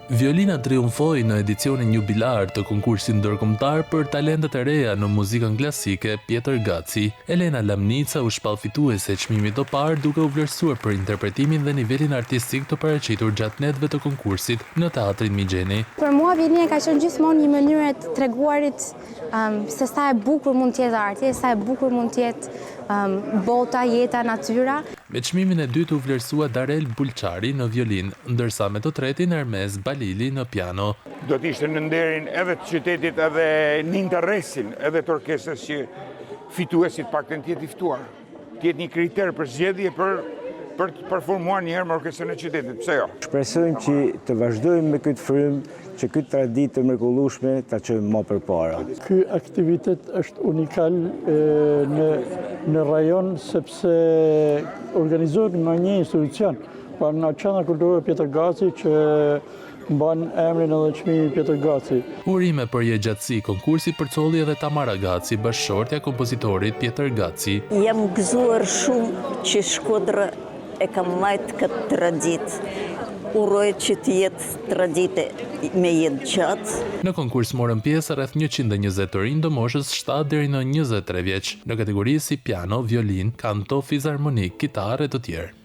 Violina triumfoi në edicionin jubilar të konkursit ndërkombëtar për talentet e reja në muzikën klasike Pjetër Gaci. Elena Lamnica u shpall fituese e çmimit të parë duke u vlerësuar për interpretimin dhe nivelin artistik të paraqitur gjatë netëve të konkursit në Teatrin Migjeni. Për mua Violina ka qenë gjithmonë një mënyrë të treguarit se sa e bukur mund të jetë arti, sa e bukur mund të jetë bota, jeta, natyra. Me çmimin e dytë u vlerësua Darel Bulçari në violin, ndërsa me të tretin Ermes Balili në piano. Do të ishte në nderin edhe të qytetit edhe në interesin edhe të orkestrës që fituesit paktën të jetë i ftuar. Të jetë një kriter për zgjedhje për të performuar një herë me orkestrën e qytetit. Pse jo? Shpresojmë që të vazhdojmë me këtë frym, që këtë traditë të mrekullueshme ta çojmë më përpara. Ky aktivitet është unikal në rajon sepse organizohet në një institucion, pra në Qendra Kulturore Pjetër Gaci që mban emrin edhe çmimin Pjetër Gaci. Urime për jetëgjatësi konkursi përcolli edhe Tamara Gaci, bashkëshortja e kompozitorit Pjetër Gaci. Jam gëzuar shumë që Shkodra e ka mbajtur këtë traditë. Uroj që të jetë tradite me jetë gjatë. Në konkurs morën pjesë rreth 120 të rinj të moshës 7 deri në 23 vjeç, në kategori si piano, violin, kanto, fizarmonik, kitarë e të tjerë.